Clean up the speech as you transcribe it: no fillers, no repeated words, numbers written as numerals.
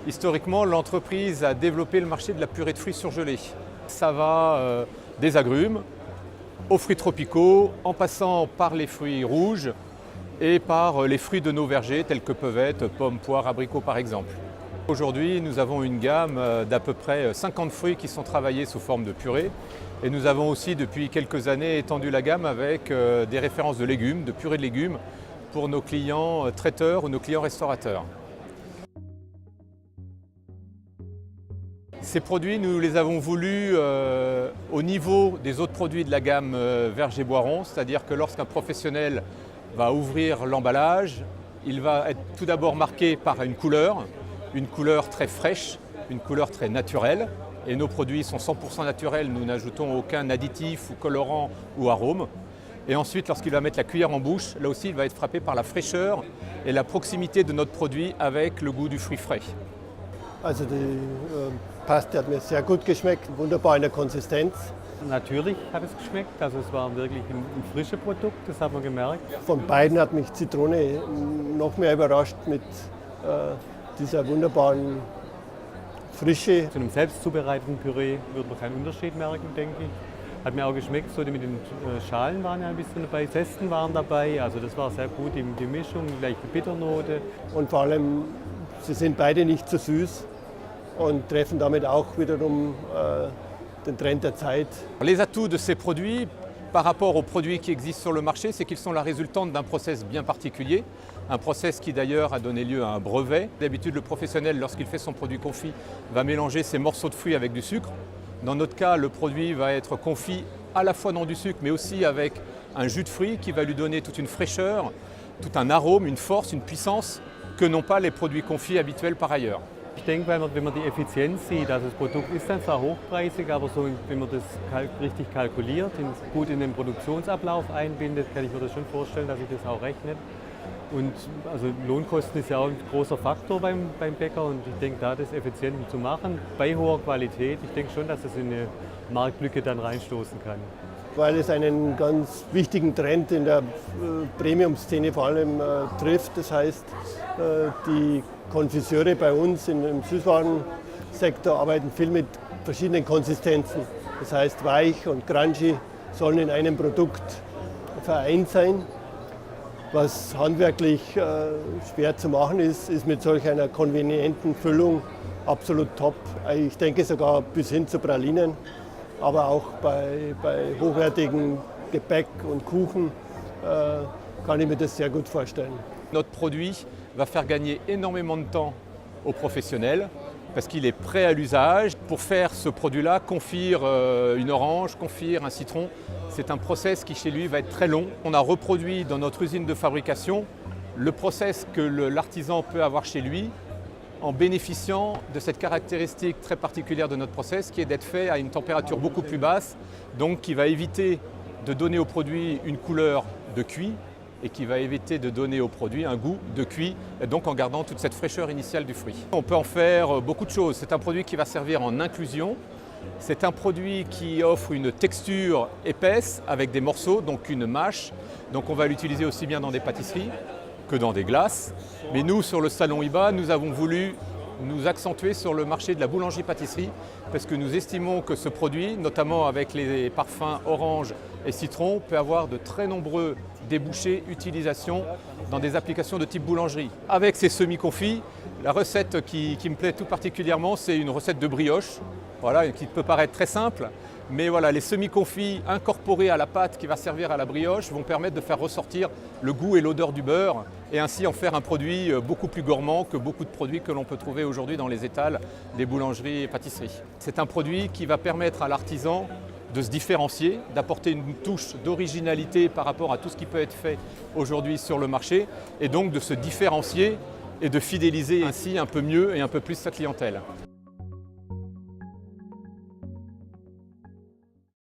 Historiquement, l'entreprise a développé le marché de la purée de fruits surgelés. Ça va des agrumes aux fruits tropicaux, en passant par les fruits rouges et par les fruits de nos vergers, tels que peuvent être pommes, poires, abricots par exemple. Aujourd'hui, nous avons une gamme d'à peu près 50 fruits qui sont travaillés sous forme de purée. Et nous avons aussi depuis quelques années étendu la gamme avec des références de légumes, de purée de légumes, pour nos clients traiteurs ou nos clients restaurateurs. Ces produits, nous les avons voulus au niveau des autres produits de la gamme Verger-Boiron, c'est-à-dire que lorsqu'un professionnel va ouvrir l'emballage, il va être tout d'abord marqué par une couleur très fraîche, une couleur très naturelle. Et nos produits sont 100% naturels, nous n'ajoutons aucun additif ou colorant ou arôme. Et ensuite, lorsqu'il va mettre la cuillère en bouche, là aussi il va être frappé par la fraîcheur et la proximité de notre produit avec le goût du fruit frais. Also die Paste hat mir sehr gut geschmeckt, wunderbar in der Konsistenz. Natürlich hat es geschmeckt, also es war wirklich ein frisches Produkt, das hat man gemerkt. Von beiden hat mich Zitrone noch mehr überrascht mit dieser wunderbaren Frische. Zu einem selbst zubereiteten Püree wird man keinen Unterschied merken, denke ich. Hat mir auch geschmeckt, so mit den Schalen waren ja ein bisschen dabei, Zesten waren dabei, also das war sehr gut, die Mischung, die leichte Bitternote. Und vor allem, sie sind beide nicht zu süß und treffen damit auch wiederum den Trend der Zeit. Les atouts de ces produits par rapport aux produits qui existent sur le marché, c'est qu'ils sont la résultante d'un process bien particulier, un process qui d'ailleurs a donné lieu à un brevet. D'habitude, le professionnel, lorsqu'il fait son produit confit, va mélanger ses morceaux de fruits avec du sucre. Dans notre cas, le produit va être confit à la fois dans du sucre, mais aussi avec un jus de fruits qui va lui donner toute une fraîcheur, tout un arôme, une force, une puissance que n'ont pas les produits confits habituels par ailleurs. Ich denke, wenn man die Effizienz sieht, also das Produkt ist dann zwar hochpreisig, aber so, wenn man das richtig kalkuliert, gut in den Produktionsablauf einbindet, kann ich mir das schon vorstellen, dass sich das auch rechnet. Und also Lohnkosten ist ja auch ein großer Faktor beim Bäcker und ich denke, da das effizient zu machen, bei hoher Qualität, ich denke schon, dass es in eine Marktlücke dann reinstoßen kann. Weil es einen ganz wichtigen Trend in der Premium-Szene vor allem trifft. Das heißt, die Konfiseure bei uns im Süßwarensektor arbeiten viel mit verschiedenen Konsistenzen. Das heißt, weich und crunchy sollen in einem Produkt vereint sein. Was handwerklich schwer zu machen ist, ist mit solch einer konvenienten Füllung absolut top. Ich denke sogar bis hin zu Pralinen, aber auch bei hochwertigen Gebäck und Kuchen kann ich mir das sehr gut vorstellen. Notre produit va faire gagner énormément de temps aux professionnels parce qu'il est prêt à l'usage. Pour faire ce produit-là, confire une orange, confire un citron, c'est un process qui chez lui va être très long. On a reproduit dans notre usine de fabrication le process que l'artisan peut avoir chez lui en bénéficiant de cette caractéristique très particulière de notre process qui est d'être fait à une température beaucoup plus basse, donc qui va éviter de donner au produit une couleur de cuit et qui va éviter de donner au produit un goût de cuit, et donc en gardant toute cette fraîcheur initiale du fruit. On peut en faire beaucoup de choses. C'est un produit qui va servir en inclusion. C'est un produit qui offre une texture épaisse avec des morceaux, donc une mâche. Donc on va l'utiliser aussi bien dans des pâtisseries que dans des glaces. Mais nous, sur le salon IBA, nous avons voulu nous accentuer sur le marché de la boulangerie-pâtisserie parce que nous estimons que ce produit, notamment avec les parfums orange et citron, peut avoir de très nombreux débouchés, utilisations dans des applications de type boulangerie. Avec ces semi-confits, la recette qui me plaît tout particulièrement, c'est une recette de brioche, voilà, qui peut paraître très simple, mais voilà, les semi-confits incorporés à la pâte qui va servir à la brioche vont permettre de faire ressortir le goût et l'odeur du beurre et ainsi en faire un produit beaucoup plus gourmand que beaucoup de produits que l'on peut trouver aujourd'hui dans les étals des boulangeries et pâtisseries. C'est un produit qui va permettre à l'artisan de se différencier, d'apporter une touche d'originalité par rapport à tout ce qui peut être fait aujourd'hui sur le marché et donc de se différencier et de fidéliser ainsi un peu mieux et un peu plus sa clientèle.